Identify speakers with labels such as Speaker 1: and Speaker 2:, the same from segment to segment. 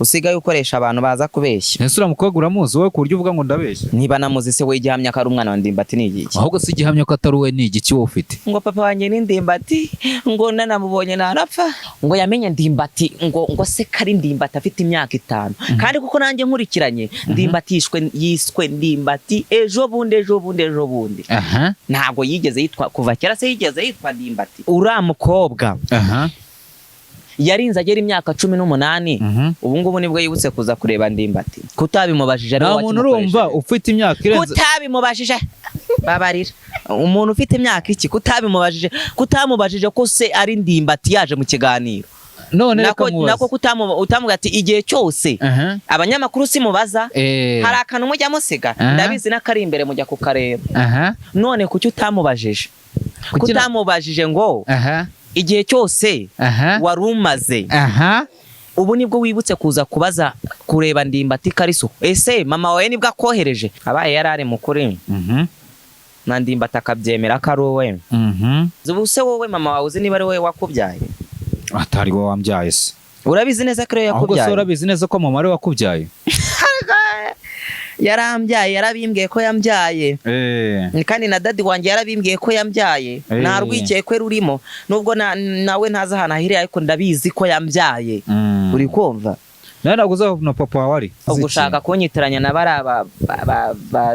Speaker 1: usigaye ukoresha abantu baza kubeshya.
Speaker 2: Ese uramukobwa uramuzi wowe ku buryo uvuga ngo ndabeshya?
Speaker 1: Niba namuzi se we gihamya ko ari umwana wa Ndimbati ni igiki?
Speaker 2: Ahubwo si gihamya ko atari we ni igiki wowe ufite?
Speaker 1: Ngo papa wanjye ni Ndimbati, ngo nanamubonye narapfa, ngo yamenye Ndimbati, ngo se kari Ndimbati afite imyaka 5. Kandi kuko nanjye nkurikiranye Ndimbati yiswe Ndimbati ejo bundi. Ntago yigeze yitwa kuva kera se yigeze yitwa Ndimbati. Uramukobwa yarinze agera imyaka 18 ubu ngubu nibwo yibutse kuza kureba Ndimbati. Kutabimubajije
Speaker 2: ari umuntu urumva ufite imyaka irenze.
Speaker 1: Kutabimubajije babarira umuntu ufite imyaka iki kutamubajije ko se ari Ndimbati yaje mu kiganiro.
Speaker 2: None
Speaker 1: nako utamuga ati igihe cyose abanyamakuru simubaza hari akantu mujya musiga ndabizi nakari imbere mujya kukareba. None kuki utamubajije ngo igihe cyose warumaze ubu nibwo wibutse kuza kubaza kureba Ndimbati Kariso. Ese mama wawe nibwo akohereje abaye yarare mukuri na Ndimbati akabyemera ko ari wowe. Zubuse wowe mama wawe uzi niba ari wowe wakubyaye?
Speaker 2: Atari wowe wambyaye se.
Speaker 1: Urabizi neza ko yakubyaye?
Speaker 2: Ahubwo se urabizi neza ko mama ari wakubyaye?
Speaker 1: Yarambyaye, yarabimbwiye ko yambyaye. Kandi na dadi wanjye yarabimbwiye ko yambyaye. Nta rwikeye kwe rurimo nubwo nawe ntaza hana hiri ariko ndabizi ko yambyaye. Uri kumva?
Speaker 2: Nari naguza na papa wawe ari.
Speaker 1: Ugushaka kunyitiranya na ba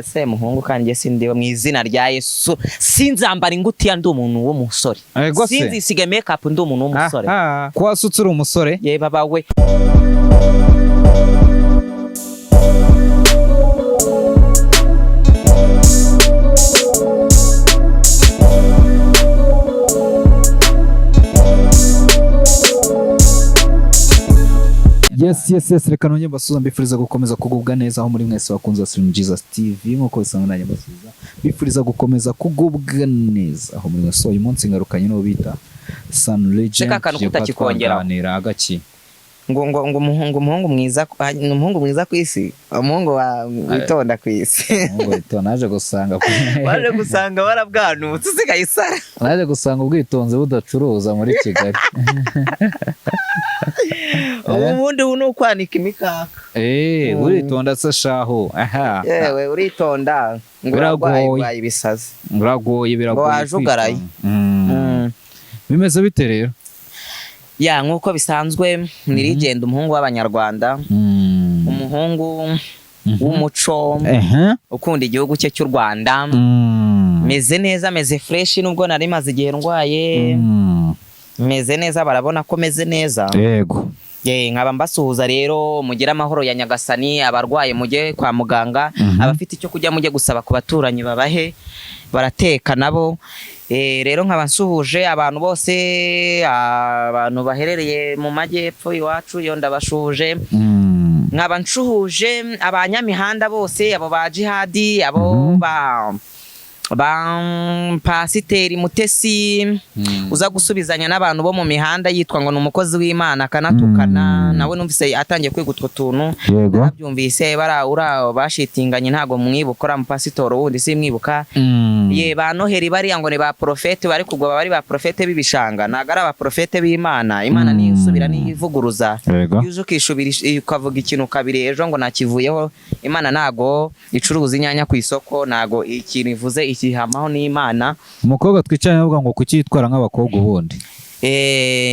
Speaker 1: Semuhungu kandi sindiwe mu izina rya Yesu. Sinzambara ingutiya ndi umuntu w'umusore. Sinzisige makeup ndi umuntu w'umusore.
Speaker 2: Ko wasutse uri umusore?
Speaker 1: Ye baba we.
Speaker 2: Yes, reka nonye basuza mbifuriza gukomeza kugubwa neza aho muri mwese bakunze Slim Jesus TV nkuko bisanzwe nanye basuza bifuriza gukomeza kugubwa neza aho muri mwese. Uyu munsi ngarukanye no bita Sun Legend
Speaker 1: kutakikongerana
Speaker 2: agaki
Speaker 1: ngo umuhungu mwiza ku isi, umuhungu wa witonda ku isi.
Speaker 2: Umuhungu witonda naje
Speaker 1: gusanga warabwanutse usigaye isara.
Speaker 2: Naje gusanga ubwitonze budacuruza muri Kigali.
Speaker 1: Ubundi ubu nukwanika imikaka.
Speaker 2: Uritonda se shaho.
Speaker 1: Yewe uritonda nguragoye ibisazi.
Speaker 2: Biragoye
Speaker 1: wajugaraye.
Speaker 2: Bimeze bite rero?
Speaker 1: Ya nkuko bisanzwe ni Legend, umuhungu w'Abanyarwanda, umuhungu w'umuco, ukunda igihugu cye cy'u Rwanda. Meze neza, meze fresh nubwo nari maze igihe ndwaye. Meze neza, barabona ko meze neza.
Speaker 2: Yego.
Speaker 1: Nkaba mbasuhuza rero mugira amahoro ya Nyagasani. Abarwaye mujye kwa muganga, abafite icyo kujya mujye gusaba ku baturanyi babahe barateka nabo. Rero nkaba nsuhuje abantu bose, abantu baherereye mu majyepfo iwacu yo ndabashuje. Nkaba nsuhuje abanyamihanda bose, abo ba Jihadi, abo ba Pasiteri Mutesi uza gusubizanya n'abantu bo mu mihanda yitwa ngo n'umukozi w'Imana kanatukana. Nawe numvise atangiye kwiga utwo tuntu, nabyumvise bashitinganye ntago mwibukora mu pasitoro wundi simwibuka. Ye ba Noheri bari ngo ne ba profete bari kugwa bari ba profete bibishanga, naga ari aba profete b'Imana. Imana ni usubira ni ivuguruza, yuzo kishubira ukavuga ikintu kabiri ejo ngo nakivuyeho. Imana nago icuruza inyanya ku isoko, nago ikintu ivuze ihamaho n'Imana.
Speaker 2: Umukobwa twicanye avuga ngo kucyitwara nk'abakobwa ubundi.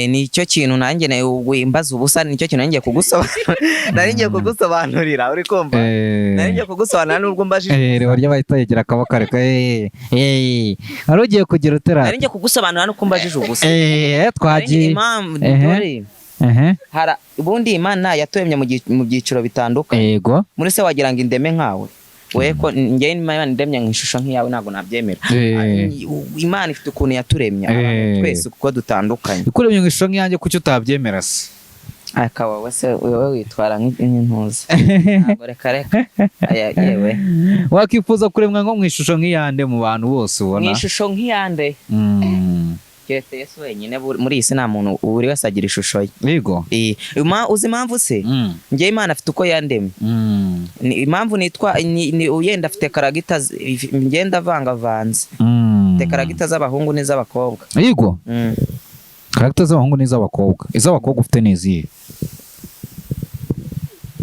Speaker 1: Nicyo kintu nanjye wimbaza ubusa, nicyo kintu nanjye kugusobanurira. Uri kumva? Nanjye kugusobanurira nubwo mbajije.
Speaker 2: Warya bahita yegera akaboko reka. Arugiye kugira utera.
Speaker 1: Nanjye kugusobanurira nuko mbajije ubusa.
Speaker 2: Twagiye.
Speaker 1: Ubundi Imana yaturemye mu byiciro bitandukanye.
Speaker 2: Yego.
Speaker 1: Muri se wagira ngo indeme nkawe. Weko ngiye Imana ndemye nkishusho nk'iyawe ntago nabyemera. Imana ifite ukuntu yaturemye twese kuko dutandukanye.
Speaker 2: Ikuremye nkishusho nk'iyanjye kuki utabyemera se?
Speaker 1: Akawa wese wewe witwara nk'intuza. Ntago reka. Yewe.
Speaker 2: Wakifuza kuremwa nko mwishusho nk'iyande mu bantu bose ubona?
Speaker 1: Mwishusho nk'iyande. Keretse Yesu wenyine muri isi nta muntu buri wese agira ishusho ye.
Speaker 2: Yego.
Speaker 1: Uzi impamvu se? Ngiye Imana afite uko yandemye. Impamvu nitwa uyenda afite karagita ngenda vangavanze. Afite karagita z'abahungu n'iz'abakobwa.
Speaker 2: Yego. Karagita z'abahungu n'iz'abakobwa. Iz'abakobwa ufite n'izihe?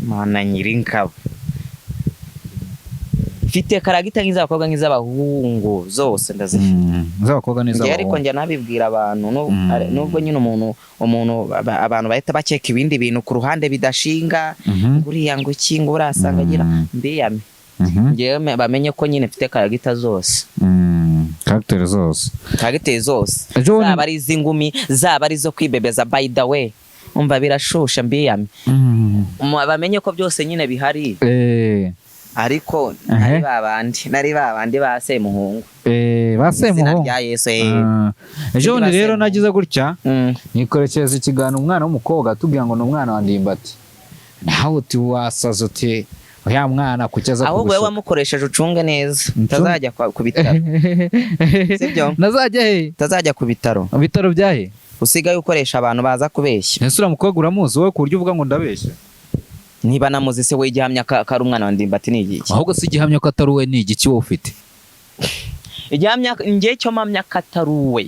Speaker 1: mana nyiringabo mfite karagita nk'iz'abakobwa nk'iz'abahungu zose ndazifite
Speaker 2: z'abakobwa n'iz'abahungu
Speaker 1: ariko njya nabibwira abantu nubwo nyine umuntu abantu bahita bakeka ibindi bintu ku ruhande bidashinga nguriya ngo iki ngo urasanga agira mbiyame ngewe bamenye ko nyine mfite karagita zose karagiteri zose zaba ari iz'ingumi zaba ari izo kwibebeza by the way umva birashusha mbiyame bamenye ko byose nyine bihari ariko nari babandi ba Semuhungu
Speaker 2: Semuhungu
Speaker 1: rya Yesu
Speaker 2: ejo ni rero nagize gutya nikorekeza ikiganiro umwana w'umukobwa atubwira ngo ni umwana wa Ndimbati nawe uti wasaza uti ya mwana kucyaza
Speaker 1: ahubwo wewe wamukoresheje ucunge neza utazajya ku bitaro sibyo
Speaker 2: nazajya he
Speaker 1: utazajya ku bitaro
Speaker 2: byahe
Speaker 1: usigaye ukoresha abantu baza kubeshya
Speaker 2: ese uramukobwa uramuzi wowe ku buryo uvuga ngo ndabeshya
Speaker 1: niba namuzi se we igihamya ko ari umwana wa Ndimbati ni igiki
Speaker 2: ahubwo si igihamya ko atari uwe ni igiki wowe ufite
Speaker 1: igihamya ngiye cyo mpamya ko atari uwe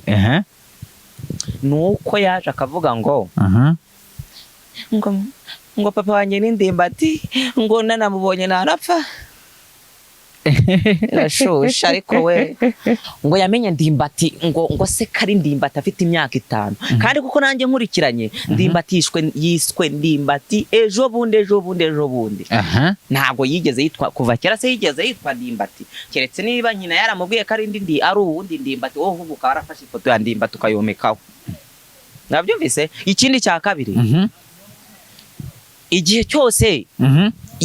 Speaker 1: nuko yaje akavuga ngo ngo papa wanjye ni Ndimbati ngo nanamubonye narapfa irashusha ariko we ngo yamenye Ndimbati ngo se kari Ndimbati afite imyaka 5 kandi kuko nanjye nkurikiranye Ndimbati yiswe Ndimbati ejo bundi ntabwo yigeze yitwa kuva kera se yigeze yitwa Ndimbati keretse niba nyina yaramubwiye ko ari ndi ari uwundi Ndimbati wowe uvuga warafashe ifoto ya Ndimbati ukayomekaho nabyumvise ikindi cya kabiri igihe cyose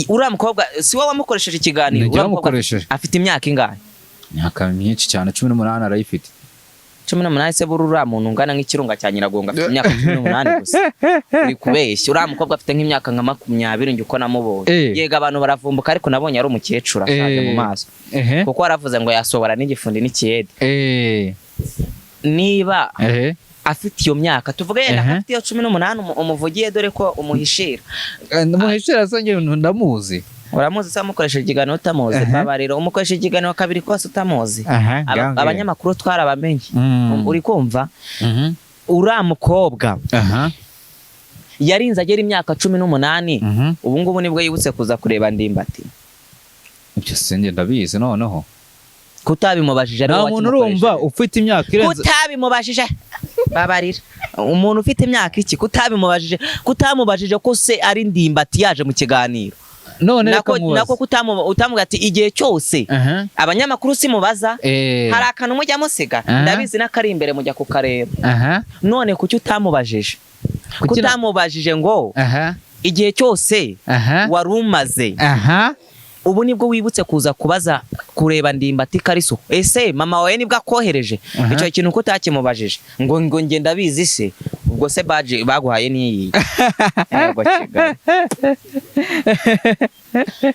Speaker 1: uriya mukobwa si wowe wamukoresheje ikiganiro afite imyaka ingahe
Speaker 2: imyaka myinshi cyane 18 arayifite
Speaker 1: 18 se buri uriya muntu ungana nk'ikirunga cya Nyiragongo afite imyaka 18 gusa uri kubeshya uriya mukobwa afite nk'imyaka nka 20 njye uko namubonye yega abantu baravumbuka ariko nabonye ari umukecuru ashaje mu maso kuko aravuze ngo yasobora n'igifundi n'ikiyede niba afite iyo myaka tuvuge yenda afite iyo 18 umuvugiye dore ko umuhishira
Speaker 2: sanjye ndamuzi
Speaker 1: uramuzi se amukoresheje ikiganiro utamuzi babariro umukoresheje ikiganiro kabiri kose utamuzi abanyamakuru twarabamenye uri kumva uriya mukobwa yarinze agera imyaka 18 ubu ngubu nibwo yibutse kuza kureba Ndimbati
Speaker 2: ibyo senge ndabizi noneho
Speaker 1: kutabimubajije
Speaker 2: nta muntu urumva ufite imyaka irenze
Speaker 1: kutabimubajije babarira umuntu ufite imyaka iki kutamubajije ko se ari Ndimbati yaje mu kiganiro
Speaker 2: none
Speaker 1: nako utamuga ati igihe cyose abanyamakuru simubaza hari akantu mujya musiga ndabizi n'akari imbere mujya kukareba none kuki utamubajije ngo igihe cyose warumaze ubu nibwo wibutse kuza kubaza kureba Ndimbati Kariso ese mama wawe nibwo akohereje icyo kintu ko utakimubajije ngo nge ndabizi se ubwo se baje baguhaye niyi yego kigali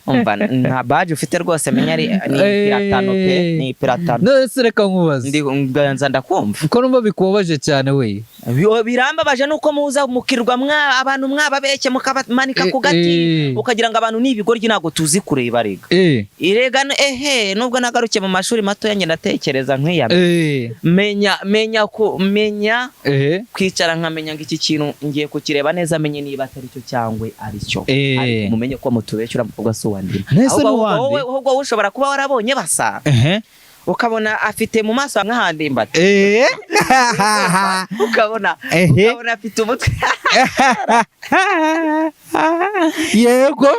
Speaker 1: umva nta baje ufite rwose menya ari ni piratano
Speaker 2: nose reka nkubaza
Speaker 1: nganza ndakumva
Speaker 2: ko numva bikubabaje cyane we
Speaker 1: birambabaje nuko muza mukirwa abantu mwababeke mukabamanika ku gati ukagira ngo abantu n'ibigoryi ntago tuzi kureba rega irega nubwo nagaruke mu mashuri mato yanjye ndatekereza nk'iya menya kwicara nkamenya ngo iki kintu ngiye kukireba neza menye niba atari cyo cyangwe ari cyo ariko mumenye ko mutubeshyura mvuga so wandi ahubwo ushobora kuba warabonye basa ukabona afite mu maso nk'ahandimbati ukabona afite umutwe
Speaker 2: yego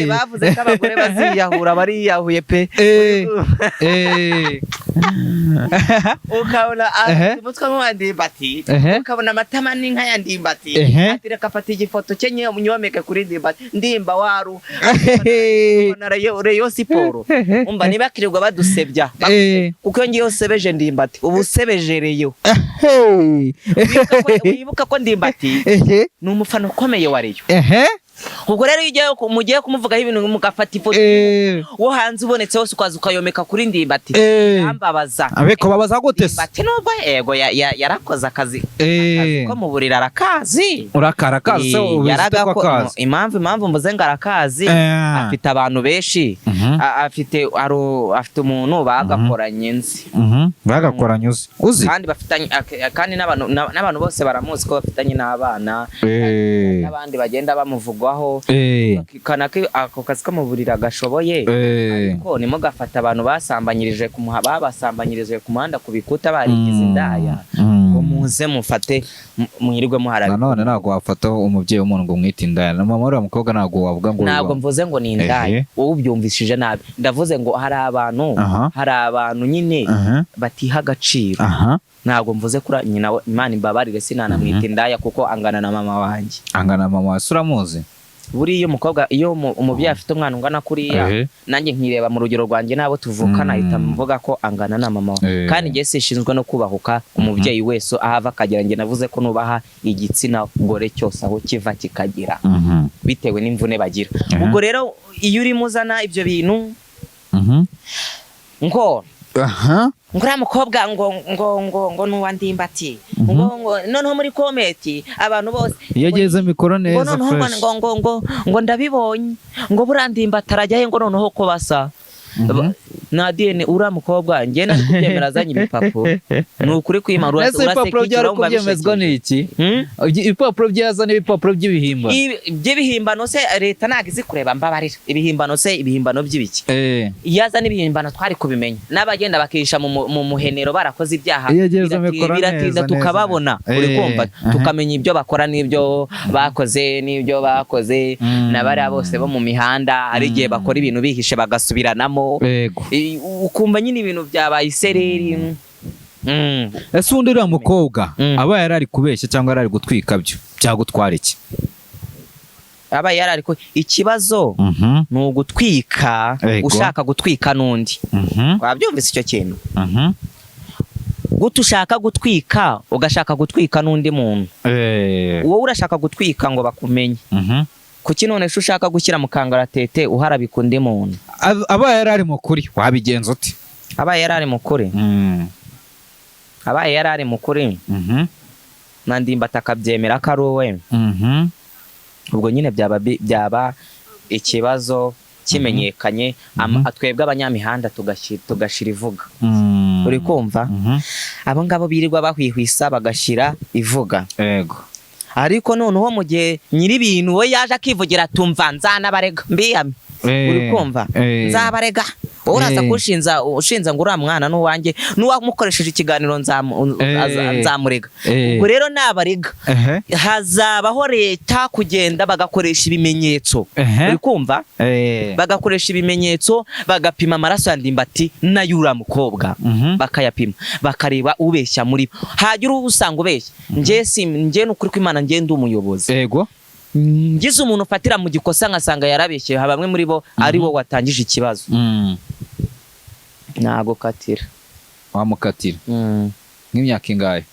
Speaker 1: bavuze ko abagore baziyahura bariyahuye pe ukabona afite umutwe nk'uwandimbati ukabona amatama ni nk'ayandimbati ati reka afata igifoto cye nyomeke kuri Ndimbati ndimba waru Rayon Siporo umva niba kirirwa badusebya kuko iyo ngiye usebeje Ndimbati ubu usebejereyo wibuka ko Ndimbati ni umufana ukomeye wa Rayon ubwo rero iyo mugiye kumuvugaho ibintu mugafata ifoto wo hanze ubonetse wose ukaza ukayomeka kuri Ndimbati yambabaza
Speaker 2: abeko babaza gute se
Speaker 1: Ndimbati nubwo yego yarakoze akazi ko mu burira arakazi
Speaker 2: urakara kazi
Speaker 1: impamvu mvuze ngo arakazi afite abantu benshi afite umuntu bagakoranye nzi
Speaker 2: bagakoranye uzi
Speaker 1: kandi bafitanye kandi n'abantu bose baramuzi ko bafitanye n'abana n'abandi bagenda bamuvugwaho kanake ako kazi kamuvurira gashoboye ariko nimo gafata abantu basambanyirije babasambanyirije ku muhanda ku bikuta barigize indaya ngo muze mufate muhirirwe muharaga
Speaker 2: none ntago wafataho umubyeyi w'umuntu ngo mwite indaya na mama uriya mukobwa ntago wavuga ngo
Speaker 1: ntago mvuze ngo ni indaya wowe ubyumvishije nabi ndavuze ngo hari abantu nyine batiha agaciro ntago mvuze kuri nyina Imana imbabarire sinanamwita indaya kuko angana na mama wanjye uramuzi buriya umukobwa iyo umubyeyi afite umwana ungana kuriya nanjye nkireba mu rugero rwanjye nabo tuvukana ahita mvuga ko angana na mama kandi ngiye sishinzwe no kubahuka umubyeyi wese ahava akagera nge navuze ko nubaha igitsina gore cyose aho kiva kikagira bitewe n'imvune bagira ubwo rero iyo uri muzana ibyo bintu ngo ngura mukobwa ngo nuwa Ndimbati ngo noneho muri komenti abantu bose
Speaker 2: yageze mikoro neza
Speaker 1: fresh ngo ndabibonye ngo Ndimbati arajya he ngo noneho ko basa Nadine ura mukobwa nge nari kubyemera azanye ibipapuro nukuri kwimana
Speaker 2: uraseka byaro kubyemezwa niki ibipapuro byazana ibipapuro by'ibihimbano
Speaker 1: se leta nagize kureba mbabarira ibihimbano by'ibiki yazana ibihimbano twari kubimenya n'abagenda bakisha mu muhenero barakoze ibyaha biratinda tukababona uri kumva tukamenya ibyo bakora n'ibyo bakoze n'abari bose bo mu mihanda ari gihe bakora ibintu bihishe bagasubiranamo ukumva nyine ibintu byabaye isereri
Speaker 2: ese undi uriya mukobwa aba yarari kubeshya cyangwa yarari gutwika byo byagutwara iki
Speaker 1: aba yarari ikibazo ni ugutwika ushaka gutwika n'undi wabyumvise icyo kintu gute ushaka gutwika ugashaka gutwika n'undi muntu wowe urashaka gutwika ngo bakumenye kuki none ushaka gushyira mu kangaratete uharabika undi muntu
Speaker 2: aba yarari mukuri wabigenza uti
Speaker 1: aba yarari mukuri na Ndimbati akabyemera ko ari wowe ubwo nyine byaba ikibazo kimenyekanye twebwe abanyamihanda tugashira ivuga uri kumva abo ngabo birirwa bahwihwisa bagashira ivuga ariko noneho mu gihe nyiri ibintu we yaje akivugira tumva nzanabarega mbihame uri kumva nzabarega uraza ushinza ngo uriya mwana n'uwanjye n'uwamukoresheje ikiganiro nzamurega ubwo rero nabarega hazabaho leta kugenda bagakoresha ibimenyetso uri kumva bagakoresha ibimenyetso bagapima amaraso ya Ndimbati n'ay'uriya mukobwa bakayapima bakareba ubeshya muri bo hagira usanga ubeshya njye n'ukuri kw'Imana njye ndi umuyobozi ngize umuntu ufatira mu gikosa nkasanga yarabeshye bamwe muri bo ari wo watangije ikibazo ntago katira
Speaker 2: wamukatira nk'imyaka ingahe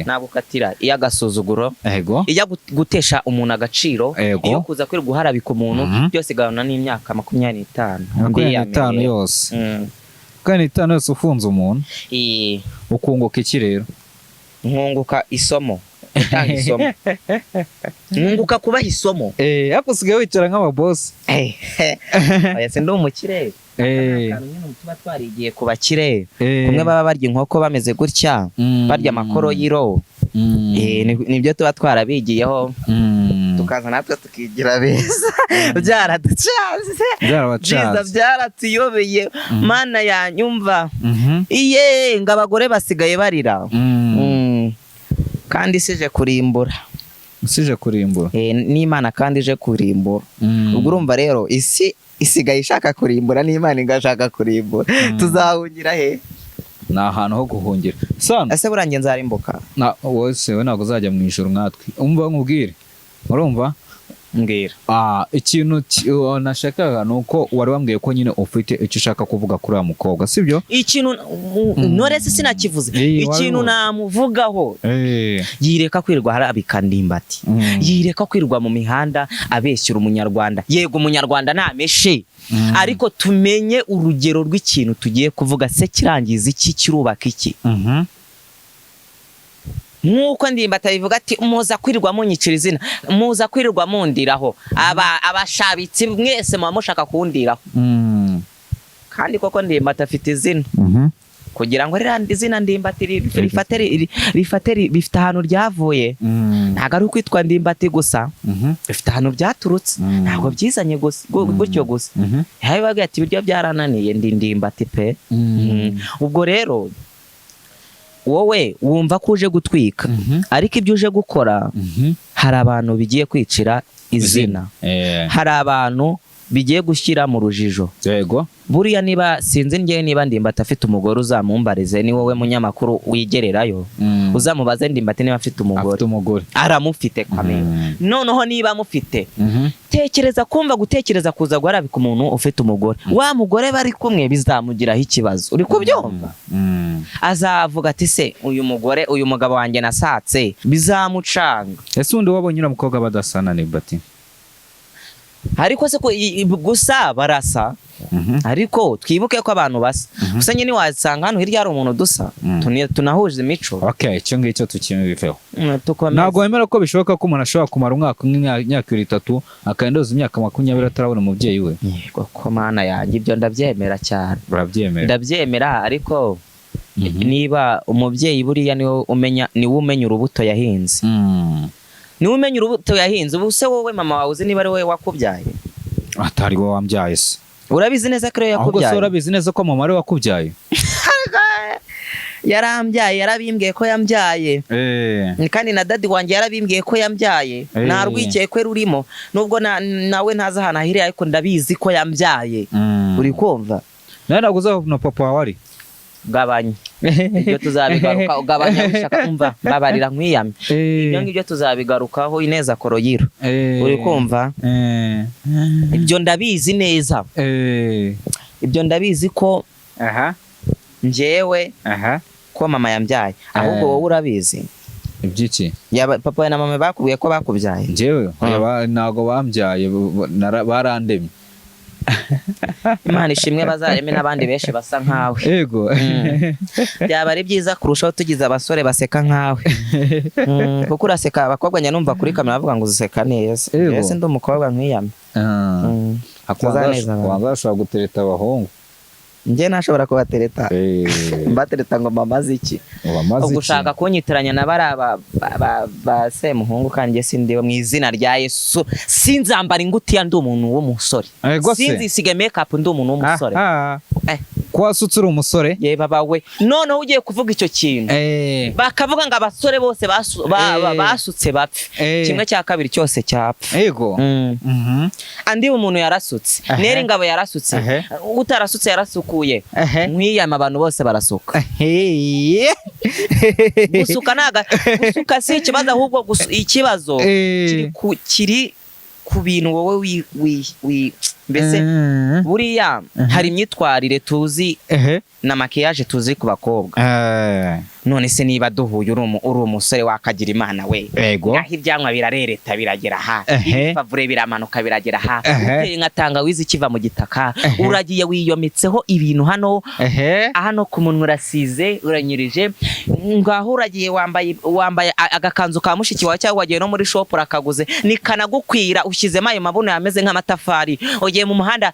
Speaker 2: ntago katira iyo agasuzuguro iyo gutesha umuntu agaciro iyo kuza kwiri guharabika umuntu byose gahana n'imyaka 25 yose 25 yose ufunze umuntu ukunguka iki rero
Speaker 1: nkunguka isomo nkunguka kubaha isomo
Speaker 2: ariko usigaye wicara nk'ababosi
Speaker 1: ese ndi umukire tuba twarigiye ku bakire kumwe baba barya inkoko bameze gutya barya amakoro y'iro nibyo tuba twarabigiyeho tukaza natwe tukigira beza byaratuyobeye mana yanyumva ngo abagore basigaye barira kandi sije kurimbura n'Imana kandi ije kurimbura ubwo urumva rero isi isigaye ishaka kurimbura n'Imana ingashaka kurimbura tuzahungira he
Speaker 2: ni ahantu ho guhungira
Speaker 1: ese burangiye nzarimbuka
Speaker 2: wose we ntabwo uzajya mu ijoro nkatwe umva nkubwire urumva
Speaker 1: mbwira
Speaker 2: ikintu nashakaga ni uko wari wambwiye ko nyine ufite icyo ushaka kuvuga kuri uriya mukobwa sibyo
Speaker 1: ikintu norese sinakivuze ikintu namuvugaho yireka kwirirwa harabika Ndimbati yireka kwirirwa mu mihanda abeshyura umunyarwanda yego umunyarwanda nameshe ariko tumenye urugero rw'ikintu tugiye kuvuga se kirangiza iki kirubaka iki nkuko ndimbati bivuga ati muza kwirirwa munyicira izina muza kwirirwa mundiraho abashabitsi mwese muba mushaka kundiraho kandi koko ndimbati afite izina kugira ngo rirandi izina ndimbati rifate bifite ahantu ryavuye ntabwo ari ukwitwa ndimbati gusa bifite ahantu byaturutse ntabwo byizanye gutyo gusa yabibaga ati ibiryo byarananiye ndimbati pe ubwo rero wowe wumva ko uje gutwika ariko ibyo uje gukora hari abantu bigiye kwicira izina hari abantu bigiye gushyira mu rujijo
Speaker 2: yego
Speaker 1: buriya niba sinzi njye niba ndimbati afite umugore uzamumbarize ni wowe munyamakuru wigererayo uzamubaze ndimbati niba afite umugore aramufite kwamenye noneho niba amufite tekereza gutekereza kuza guharabika umuntu ufite umugore wa mugore bari kumwe bizamugiraho ikibazo uri kubyumva azavuga ati se uyu mugabo wanjye nasatse bizamucanga
Speaker 2: ese undi wabonye uriya mukobwa badasana ndimbati
Speaker 1: ariko se gusa barasa ariko twibuke ko abantu basa gusa nyine wasanga hano hirya hari umuntu dusa tunahuje imico
Speaker 2: icyo ngicyo tukimbiveho ntabwo wemera ko bishoboka ko umuntu ashobora kumara umwaka imyaka 2-3 akayendoza imyaka 20 atarabona umubyeyi we
Speaker 1: yego ko mana yanjye ibyo ndabyemera cyane ndabyemera ariko niba umubyeyi buriya niwe umenya urubuto yahinze niwe umenya urubuto yahinze ubu se wowe mama wawe uzi niba ari wowe wakubyaye
Speaker 2: atari wowe wambyaye se
Speaker 1: urabizi neza ko yakubyaye
Speaker 2: ahubwo se urabizi neza ko mama ari wakubyaye
Speaker 1: yarambyaye yarabimbwiye ko yambyaye kandi na dadi wanjye yarabimbwiye ko yambyaye nta rwikekwe rurimo nubwo nawe ntazi ahantu ahiriye ariko ndabizi ko yambyaye uri kumva
Speaker 2: ntabwo uzabona papa wawe ari
Speaker 1: gabanya ibyo tuzabigaruka ugabanya ushaka kumva babarira nkwiyame ibyo ngibyo tuzabigarukaho Ineza Koroyiro uri kumva ibyo ndabizi neza ibyo ndabizi ko njyewe ko mama yambyaye ahubwo wowe urabizi
Speaker 2: ibyiki
Speaker 1: papa na mama bakubwiye ko bakubyaye
Speaker 2: njyewe ntago bambyaye barandemye
Speaker 1: Imana ishimwe bazareme n'abandi benshi basa nkawe
Speaker 2: yego
Speaker 1: byaba ari byiza kurushaho tugize abasore baseka nkawe kuko uraseka abakobwa nyanumva kuri kamera bavuga ngo uziseka neza ese ndi umukobwa nkiyame
Speaker 2: wazashobora gutereta abahungu
Speaker 1: njye nashobora kubatereta mbatereta ngo mamaze iki ugushaka kunyitiranya na ba semuhungu kandi njye sindiwe mu izina rya Yesu sinzambara ingutiya ndi umuntu w'umusore sinzisige makeup ndi umuntu w'umusore
Speaker 2: ko wasutse uri umusore
Speaker 1: ye baba we noneho ugiye kuvuga icyo kintu bakavuga ngo abasore bose basutse bapfe kimwe cya kabiri cyose cyapfa
Speaker 2: yego
Speaker 1: andi umuntu yarasutse neri ngabo yarasutse utarasutse yarasukuye nkwiyama abantu bose barasuka gusuka si ikibazo ahubwo ikibazo kiri ku bintu wowe mbese buriya hari imyitwarire tuzi na makiyaje tuzi ku bakobwa none se niba duhuye uri umusore wakagira Imana we naho ibyanwa birarereta biragera ha favure biramanuka biragera ha uteye nka tangawizi kiva mu gitaka uragiye wiyometseho ibintu hano ku munwa urasize uranyirije ngaho uragiye wambaye agakanzu ka mushiki wawe cyangwa wagiye no muri shop urakaguze nikanagukwira ushyizemo ayo mabuno yameze nk'amatafari ugiye mu muhanda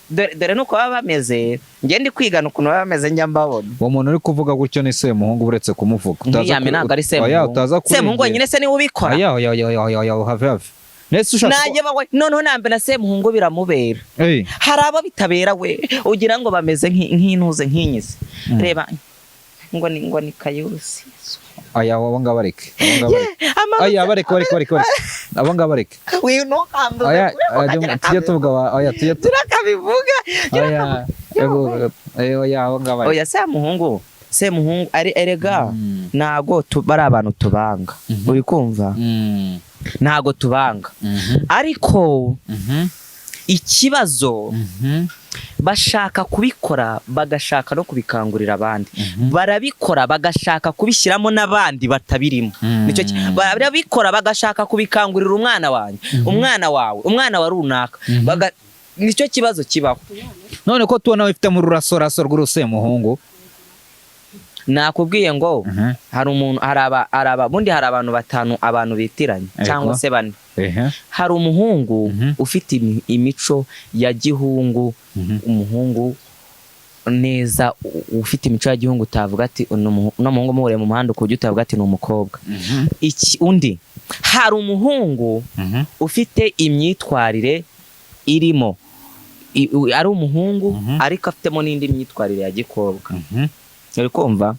Speaker 1: dore nuko baba bameze ngende kwigana ukuntu baba bameze njya mbabona
Speaker 2: uwo muntu uri kuvuga gutyo ni semuhungu uretse kumuvuga
Speaker 1: ntiyame ntabwo ari semuhungu wenyine se niwe ubikora
Speaker 2: have
Speaker 1: nanjye bawe noneho nambe na semuhungu biramubera hari abo bitabera we ugira ngo bameze nk'intuze nk'inyizi reba ngo ni kayurusi
Speaker 2: aya wabanga bareke aya bareke abo ngabareke
Speaker 1: we no kambo
Speaker 2: tujye tuvuga
Speaker 1: turakabivuga
Speaker 2: aya abo ngabareke
Speaker 1: oya semuhungu ari erega nago bari abantu tubanga uri kumva nago tubanga ariko ikibazo bashaka kubikora bagashaka no kubikangurira abandi barabikora bagashaka kubishyiramo n'abandi batabirimo nicyo barabikora bagashaka kubikangurira umwana wanjye umwana wawe umwana wa runaka nicyo kibazo kibaho
Speaker 2: none ko tubona ufite mu rurasoraso rw'urusemuhungu
Speaker 1: nakubwiye ngo hari umuntu bundi hari abantu batanu abantu bitiranye cyangwa se bane. Hari umuhungu ufite imico ya gihungu, umuhungu neza ufite imico ya gihungu utavuga ati no muhungu muhure mu muhanda kujya utavuga ati ni umukobwa. Undi hari umuhungu ufite imyitwarire irimo ari umuhungu ariko afitemo n'indi myitwarire ya gikobwa. Uri kumva?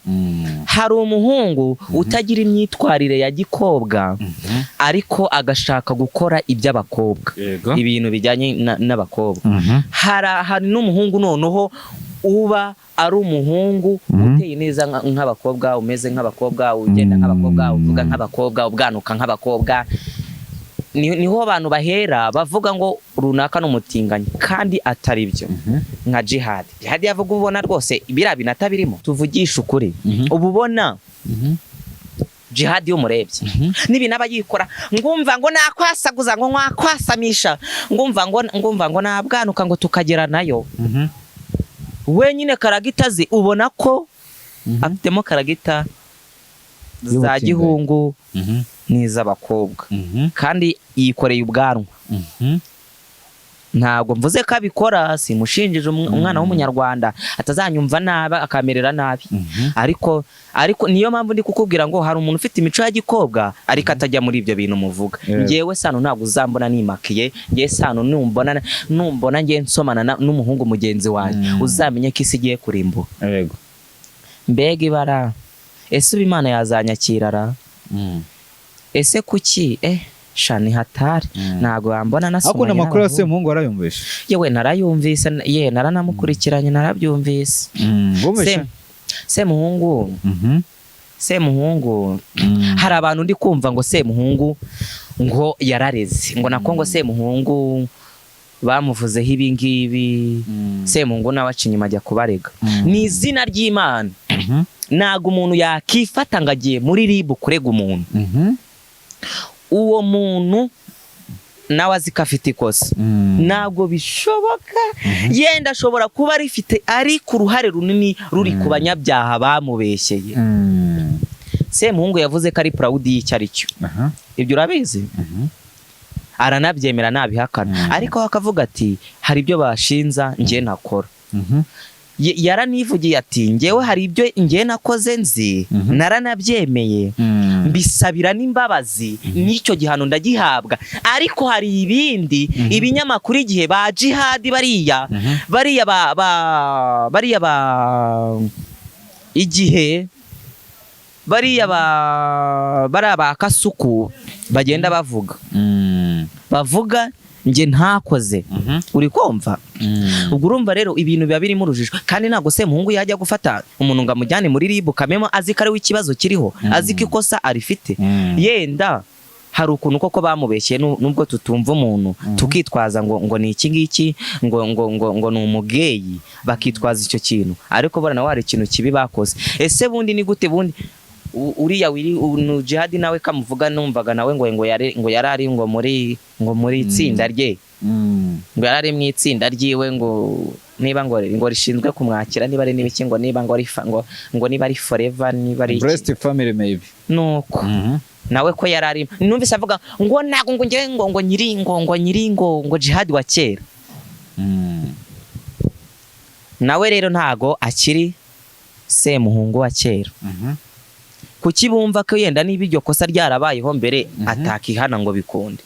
Speaker 1: Hari umuhungu utagira imyitwarire ya gikobwa ariko agashaka gukora iby'abakobwa, ibintu bijyanye n'abakobwa. Hari n'umuhungu noneho uba ari umuhungu uteye neza nk'abakobwa, umeze nk'abakobwa, ugenda nk'abakobwa, uvuga nk'abakobwa, ubwanuka nk'abakobwa. Niho abantu bahera bavuga ngo runaka n'umutinganyi kandi atari byo. Nka Jihad yavuga ubona rwose biriya bintu atabirimo. Tuvugisha ukuri, ububona Jihad y'umurebye n'ibintu aba yikora, ngumva ngo nakwasaguza, ngo nwakwasamisha, ngumva ngo nabwanuka ngo tukagera nayo. Wenyine karagita ze ubona ko afitemo karagita za gihungu n'iz'abakobwa, kandi yikoreye ubwanwa. Ntabwo mvuze ko abikora, simushinjije umwana w'umunyarwanda atazanyumva nabi akamerera nabi, ariko niyo mpamvu ndi kukubwira ngo hari umuntu ufite imico ya gikobwa ariko atajya muri ibyo bintu muvuga. Ngewe Sano ntabwo uzambona nimakiye, ngewe Sano numbona ngewe nsomana n'umuhungu mugenzi wanjye uzamenye ko isi igiye kurimbuka. Mbega ibara, ese ubu Imana yazanyakirara? Ese kuki shani hatari ntago yambona nasoma.
Speaker 2: Akuna makuru ya Semuhungu arayumvisha?
Speaker 1: Yewe narayumvise, naranamukurikiranye, narabyumvise. Semuhungu hari abantu ndi kumva ngo Semuhungu ngo yarareze, ngo nako ngo Semuhungu bamuvuzeho ibi ngibi. Semuhungu nawe aca inyuma ajya kubarega. Ni izina ry'Imana ntago umuntu yakifata ngo agiye muri RIB kurega umuntu. Uwo muntu nawe azi ko afite ikosa, ntabwo bishoboka. Yenda ashobora kuba rifite ariko uruhare runini ruri ku banyabyaha bamubeshyeye. Semuhungu yavuze ko ari proud y'icyo ari cyo, ibyo urabizi. Aranabyemera nabihakana, ariko akavuga ati hari ibyo bashinza njye nakora. Yaranivugiye ati ngewe hari ibyo ngewe nakoze nzi, naranabyemeye, mbisabira n'imbabazi, n'icyo gihano ndagihabwa. Ariko hari ibindi ibinyamakuru igihe ba Jihad igihe bariya ba Kasuku bagenda bavuga nge ntakoze. Uri kumva? Ubwo urumva rero ibintu biba birimo urujijo, kandi ntabwo Semuhungu yajya gufata umuntu ngo amujyane muri RIB kamemo azi ko ari we ikibazo kiriho, azi ko ikosa arifite. Yenda hari ukuntu koko bamubeshye, nubwo tutumva umuntu tukitwaza ngo ni iki ngiki, ngo ni umugeyi, bakitwaza icyo kintu, ariko bora nawe hari ikintu kibi bakoze. Ese bundi ni gute bundi uriya Jihad nawe kamuvuga, numvaga nawe ngo yarari ngo muri itsinda rye, ngo yarari mu itsinda ryiwe, ngo niba ngo rishinzwe kumwakira, niba ari n'ibiki, ngo niba niba ari forever, niba ari
Speaker 2: Blessed family maybe
Speaker 1: nuko nawe ko yarari. Numvise avuga ngo ntago ngo nge ngo nyiri ngo Jihad wa kera. Nawe rero ntago akiri Semuhungu wa kera. Kuki bumva ko yenda niba iryo kosa ryarabayeho mbere atakihana ngo bikunde?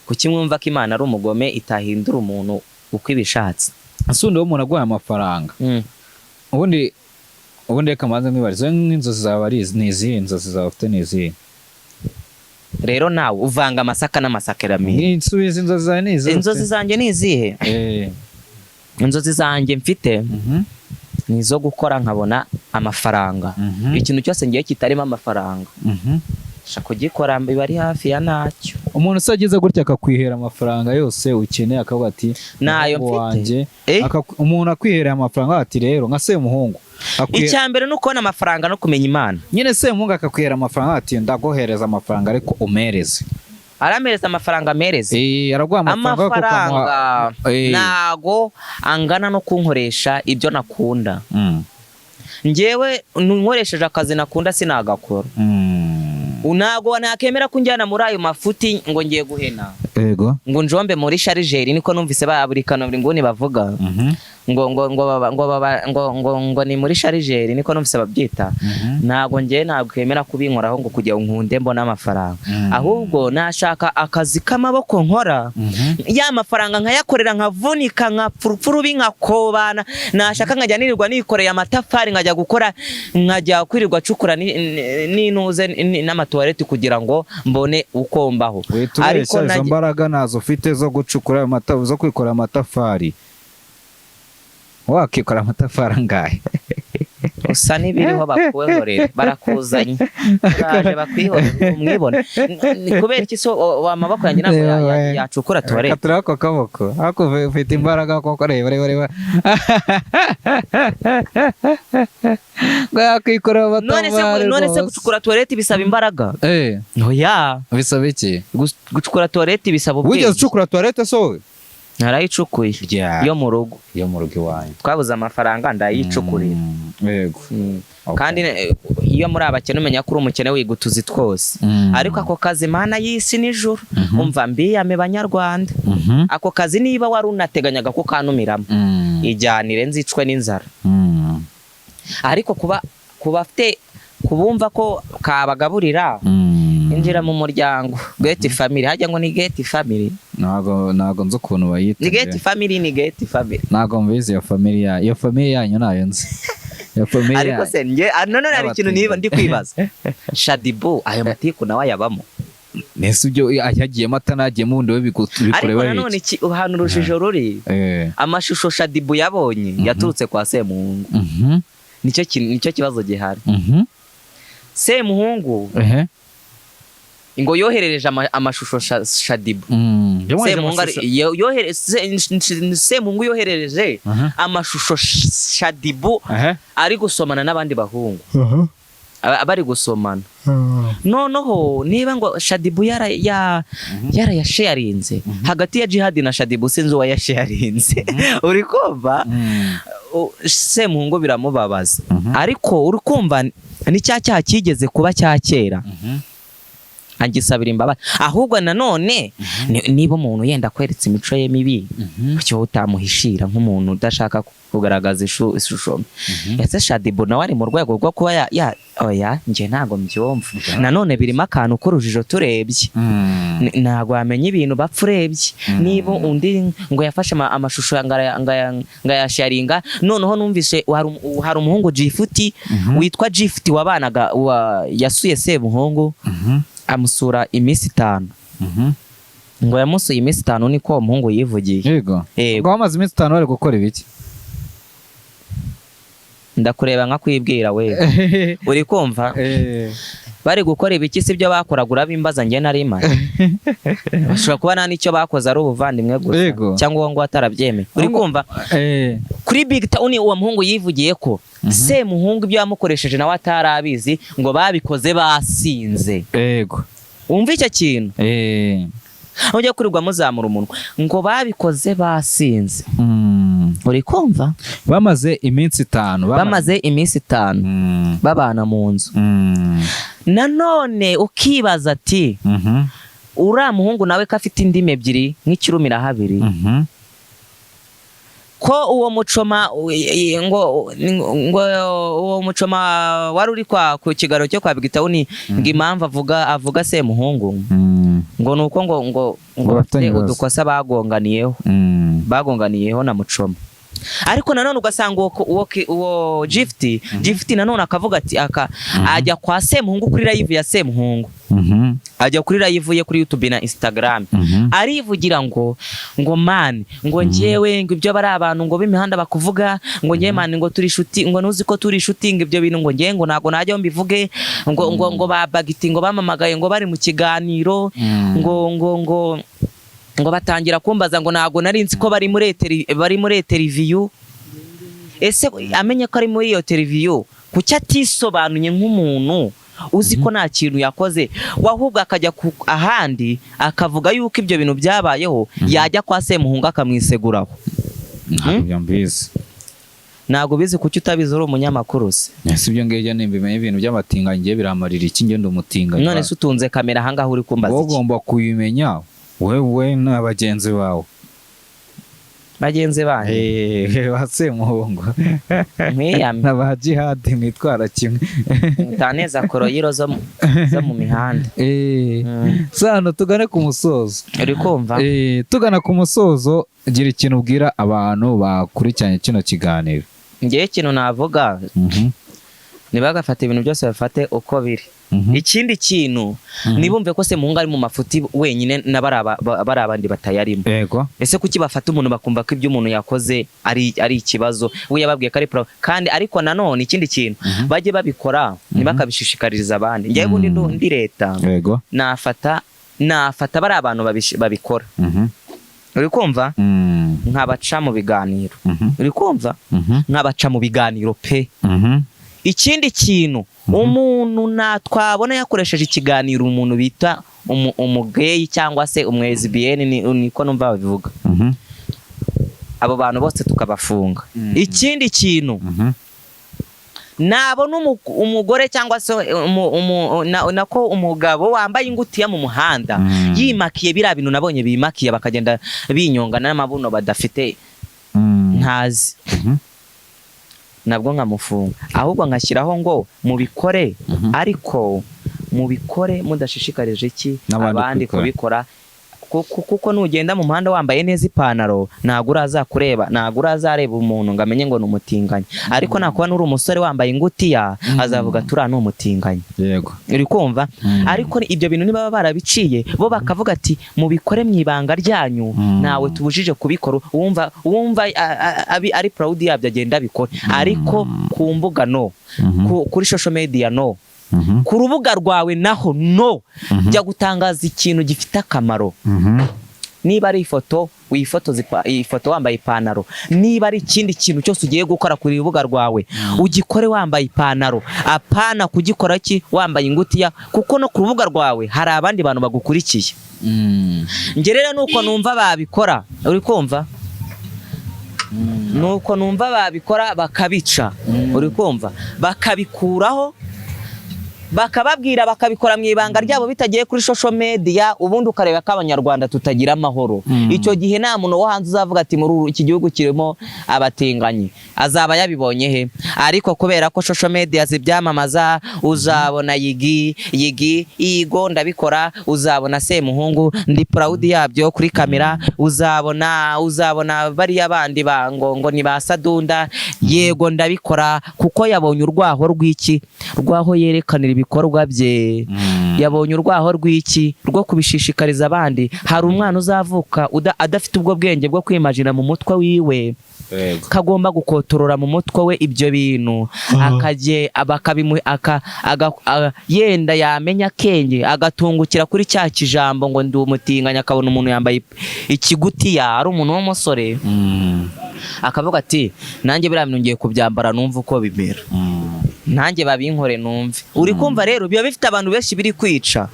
Speaker 1: Kuki mwumva ko Imana ari umugome itahindura umuntu uko ibishatse?
Speaker 2: Asundi wo umuntu agwaye amafaranga, ubundi reka manze mwibarize nk'inzozi zawe ari nizihe? Inzozi zawe ufite nizihe?
Speaker 1: Rero nawe uvanga amasaka n'amasakeramini.
Speaker 2: Nsubiza inzozi zawe nizihe?
Speaker 1: Inzozi zanjye nizihe? Inzozi zanjye mfite nizo gukora nkabona amafaranga. Ikintu cyose ngiye kitarimo amafaranga shaka kugikora biba ari hafi ya nacyo.
Speaker 2: Umuntu usagize gutya akakwihera amafaranga yose ukeneye, akavuga ati
Speaker 1: nayo mfite.
Speaker 2: Umuntu akwiherera amafaranga ati rero nka Semuhungu,
Speaker 1: icyambere no kubona amafaranga no kumenya Imana.
Speaker 2: Nyine Semuhungu akakwihera amafaranga ati ndagohereza amafaranga ariko umereze.
Speaker 1: Aramereza amafaranga amereze.
Speaker 2: Araguha
Speaker 1: amafaranga ntago angana no kunkoresha ibyo nakunda. njyewe nkoresheje akazi nakunda sinagakora. Unago nakemera kunjyana muri ayo mafuti ngo ngiye guhena.
Speaker 2: Yego.
Speaker 1: Ngo njombe muri chargeur niko numvise baburikana buri nguni bavuga. Ngo ni muri chargeur niko numvise babyita. Nago ngiye nabwemera kubinkoraho ngo kujya nkunde mbona amafaranga. Ahubwo nashaka akazi k'amaboko nkora. Ya mafaranga nkayakorera nkavunika nkapfurupfuru binkakobana. Nashaka nkajya nirirwa nikoreye amatafari nkajya gukora nkajya kwirirwa cukura ninuze n'amatoilette kugira ngo mbone uko mbaho.
Speaker 2: Ariko izo mbaraga nazo ufite zo gucukura amatavu zo kwikora amatafari. Wakikora amatafari angahe?
Speaker 1: Usa n'ibiriho bakwihorera barakuzanye baje bakwihorera umwibona kubera iki so amaboko yanjye nako yacukura tore
Speaker 2: katurako kaboko ako ufite imbaraga koko reba kwikora amatafari.
Speaker 1: None se gucukura toilette bisaba imbaraga? Oya,
Speaker 2: bisaba iki?
Speaker 1: Gucukura toilette bisaba ubwenge.
Speaker 2: Ugeze gucukura toilette so
Speaker 1: narayicukuye yo mu rugo
Speaker 2: iwanyu
Speaker 1: twabuze amafaranga ndayicukurira.
Speaker 2: Yego.
Speaker 1: Kandi iyo muri abakene umenya ko uri umukene wigutuzi twose. Ariko ako kazi mana y'isi n'ijuru umva mbiyame banyarwanda. Ako kazi niba wari unateganyaga ko kanumiramo ijyanire nzicwe n'inzara. Ariko kuba afite kubumva ko kabagaburira injira mu muryango Get Family. Hajya ngo ni Get Family.
Speaker 2: Nago nzo kuntu bayita.
Speaker 1: Ni Get Family
Speaker 2: Nago mbizi iyo family yanyu nayo nzi. Ya family.
Speaker 1: Ariko se nge none ari ikintu niba ndi kwibaza. Shadibu ayo matiku nawe yabamo.
Speaker 2: Nese ibyo yagiye mata nagiye mu wundi we bikureba.
Speaker 1: Ariko nanone uhana urujijo ruri. Amashusho Shadibu yabonye yaturutse kwa Semuhungu. Nicyo kibazo gihari. Semuhungu ngo yoherereje amashusho Shadibu. Semuhungu yoherereje amashusho Shadibu ari gusomana n'abandi bahungu. Abari gusomana. Noneho niba ngo Shadibu yarayasharinze hagati ya Jihad na Shadibu sinzi uwa yasharinze. Uri kumva Semuhungu biramubabaza. Ariko uri kumva ni cyaha kigeze kuba cyakera. Angisabira imbabazi. Ahubwo nanone niba umuntu yenda kweretse imico ye mibi cyo utamuhishira nk'umuntu udashaka kugaragaza ishusho. Ese Shadibu nawe ari mu rwego rwo kuba oya nje ntago mbyumva. Nanone birimo akantu k'urujijo turebye. Ntago wamenya ibintu bapfurebye. Niba undi ngo yafashe amashusho ngayasharinga noneho numvise hari umuhungu Gifuti witwa Gifuti wabanaga yasuye Semuhungu amusura iminsi 5. Ngo yamusuye iminsi 5 niko umuhungu yivugiye.
Speaker 2: Yego. Ngo amaze iminsi 5 bari gukora ibiki?
Speaker 1: Ndakureba nka kwibwira we. Uri kumva? Bari gukora ibiki sibyo bakoragura bimbaza nge narima. Bashobora kuba nta nicyo bakoze ari ubuvandimwe gusa cyangwa ngo atarabyeme. Uri kumva? Kuri Big Town uwo muhungu yivugiye ko Semuhungu ibyo yamukoresheje nawe atarabizi ngo babikoze basinze.
Speaker 2: Yego.
Speaker 1: Umva icyo kintu? Ujya kurirwa muzamura umuntu ngo babikoze basinze. Uri kumva?
Speaker 2: Bamaze iminsi
Speaker 1: 5 babana mu nzu. Nanone ukibaza ati uriya muhungu nawe ko afite indimi ebyiri nk'ikirumira habiri. Ko uwo mucoma ngo uwo mucoma wari uri ku kigaro cyo kwa Big Town ngo impamvu avuga Semuhungu ngo nuko ngo bafite udukosa bagonganiyeho na mucoma. Ariko nanone ugasanga uwo Gifuti nanone akavuga ati ajya kwa Semuhungu kuri live ya Semuhungu. Ajya kuri live ye kuri YouTube na Instagram. Arivugira ngo man ngo njewe ngo ibyo bari abantu ngo b'imihanda bakuvuga ngo njewe man ngo turi shuti ngo nuzi ko turi shooting ibyo bintu ngo njewe ngo nago najya mbivuge ngo babagiti ngo bamamagaye ngo bari mu kiganiro ngo batangira kumbaza ngo nago nari nzi ko bari muri interview. Ese amenye ko ari muri iyo interview kuki atisobanuye nk'umuntu uzi ko nta kintu yakoze wahubwo akajya ahandi akavuga yuko ibyo bintu byabayeho yajya kwa Semuhungu akamwiseguraho. Ntago bizi kuki utabizi uri umunyamakuru se.
Speaker 2: Ese ibyo ngibyo nimbimenye ibintu by'amatinganyi ngiye biramarira iki ngende umutinganyi.
Speaker 1: None se utunze kamera ahangaha uri kumbaza iki?
Speaker 2: Ugomba kuyimenya wewe n'abagenzi bawe.
Speaker 1: Bagenzi banyu
Speaker 2: wase muhungu
Speaker 1: mwiyame
Speaker 2: n'aba jihad mwitwara kimwe
Speaker 1: utaneza koroyiro zo mu mihanda.
Speaker 2: Sano tugane ku musozo.
Speaker 1: Uri kumva?
Speaker 2: Tugana ku musozo, gira ikintu ubwira abantu bakurikiranye kino kiganiro.
Speaker 1: Ngiye ikintu navuga nibagafata ibintu byose bafate uko biri. Ikindi kintu nibumve ko se muhungu ari mu mafuti wenyine n'abandi batayarimo.
Speaker 2: Yego.
Speaker 1: Ese kuki bafata umuntu bakumva ko ibyo umuntu yakoze ari ikibazo we yababwiye ko ari kandi ariko nanone ikindi kintu bajye babikora ntibakabishishikariza abandi. Ngiye bundi ndi leta.
Speaker 2: Yego.
Speaker 1: Nafata bari abantu babikora. Uri kumva? Nkabaca mu biganiro. Uri kumva? Nkabaca mu biganiro pe. Ikindi kintu umuntu twabona yakoresheje ikiganiro umuntu bita umugeyi cyangwa se umwezibiyeni niko numva babivuga. Abo bantu bose tukabafunga. Ikindi kintu nabona umugore cyangwa se nako umugabo wambaye ingutiya mu muhanda yimakiye biriya bintu nabonye bimakiye bakagenda binyonga n'amabuno badafite ntazi, nabwo nkamufunga. Ahubwo nkashyiraho ngo mubikore ariko mubikore mudashishikarije iki abandi kubikora, kuko nugenda mu muhanda wambaye neza ipantaro ntago urazakureba, ntago urazareba umuntu ngo amenye ngo ni umutinganyi. Ariko nakuba nuri umusore wambaye ingutiya azavuga turiya ni umutinganyi.
Speaker 2: Yego.
Speaker 1: Uri kumva? Ariko ibyo bintu niba barabiciye bo bakavuga ati mubikore mu ibanga ryanyu, nawe tubujije kubikora, wumva ari proud yabyo agenda bikora. Ariko ku mbuga no, kuri social media no, ku rubuga rwawe naho no, jya gutangaza ikintu gifite akamaro. Niba ari ifoto wifotoza ifoto wambaye ipantaro, niba ari ikindi kintu cyose ugiye gukora ku rubuga rwawe ugikore wambaye ipantaro, apana kugikora ki wambaye ingutiya, kuko no ku rubuga rwawe hari abandi bantu bagukurikiye. Nge rero nuko numva babikora. Uri kumva? Nuko numva babikora bakabica. Uri kumva? Bakabikuraho bakababwira bakabikora mu ibanga ryabo bitagiye kuri social media, ubundi ukareba ko abanyarwanda tutagira amahoro. Icyo gihe nta muntu wo hanze uzavuga ati muri iki gihugu kirimo abatinganyi, azaba yabibonye he? Ariko kubera ko social media zibyamamaza, uzabona yigi igo ndabikora, uzabona Semuhungu ndi proud yabyo kuri kamera, uzabona bari abandi bango ni basadunda, yego ndabikora kuko yabonye urwaho rw'iki, rwaho yerekanira ibikorwa bye. Yabonye urwaho rw'iki, rwo kubishishikariza abandi. Hari umwana uzavuka adafite ubwo bwenge bwo kwimagina mu mutwe wiwe, kagomba gukotorora mu mutwe we ibyo bintu, yenda yamenya kenge agatungukira kuri cya kijambo ngo ndi umutinganya, akabona umuntu yambaye ikigutiya ari umuntu w'umusore, akavuga ati nanjye biriya bintu ngiye kubyambara numva uko bimera, nanjye babinkore numve. Uri kumva rero biba bifite abantu benshi biri kwica,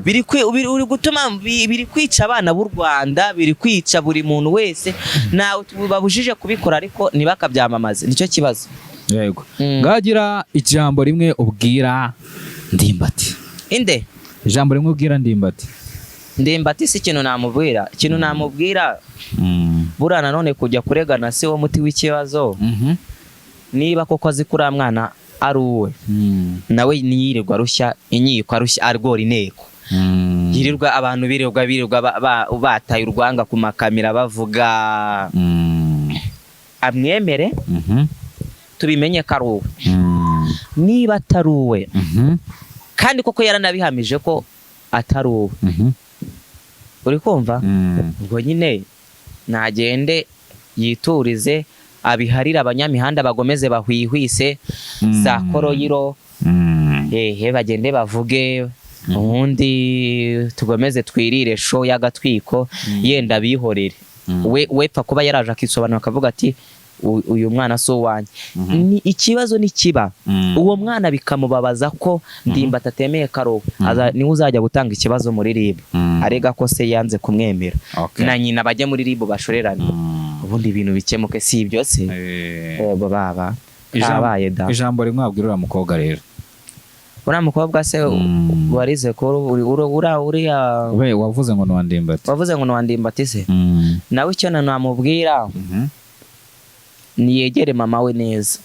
Speaker 1: uri gutuma biri kwica abana b'u Rwanda, biri kwica buri muntu wese. Nawe babujije kubikora ariko ntibakabyamamaze, nicyo kibazo.
Speaker 2: Yego. Ngagira ijambo rimwe ubwira Ndimbati.
Speaker 1: Inde?
Speaker 2: Ijambo rimwe ubwira Ndimbati.
Speaker 1: Ndimbati si ikintu namubwira. Ikintu namubwira buriya nanone kujya kuregana si wo muti w'ikibazo. Niba koko azi kuri mwana ari uwe, nawe niyirirwa rushya inyiko arushya argora inteko. Yirirwa abantu birirwa bataye urwanga ku makamera bavuga, amwemere tubimenye ko ari uwe. Niba atari uwe kandi koko yaranabihamije ko atari uwe, uri kumva? Ubwo nyine nagende yiturize, abiharira abanyamihanda bagomeze bahwihwise za koroyiro, bagende bavuge, ubundi tugomeze twirire show y'agatwiko, yenda bihorere. Wepfa kuba yaraje akisobanura akavuga ati uyu mwana so wanjye. Ikibazo ni kiba uwo mwana bikamubabaza ko Ndimbati atemeye karo, niwe uzajya gutanga ikibazo muri RIB arega ko se yanze kumwemera, na nyina bajya muri RIB bashorerana. ubundi ibintu bikemuke si ibyo se yego baba abaye da
Speaker 2: ijambo rimwe wabwira uriya mukobwa rero
Speaker 1: uriya mukobwa se warize ko uriya
Speaker 2: we wavuze ngo
Speaker 1: ntiwandimbati se nawe icyo namubwira niyegere mama we neza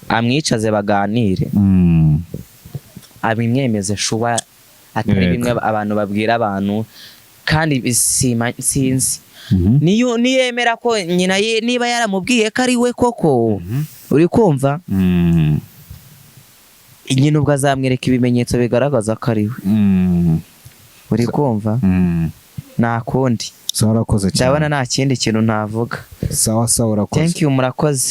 Speaker 1: amwicaze baganire abimwemeze shuba atari bimwe abantu babwira abantu kandi sinzi niyemera ko nyina niba yaramubwiye ko ari we koko uri kumva nyine ubwo azamwereka ibimenyetso bigaragaza ko ari we uri kumva nta kundi
Speaker 2: sawa urakoze cyane
Speaker 1: ndabona nta kindi kintu ntavuga
Speaker 2: sawa urakoze
Speaker 1: thank you murakoze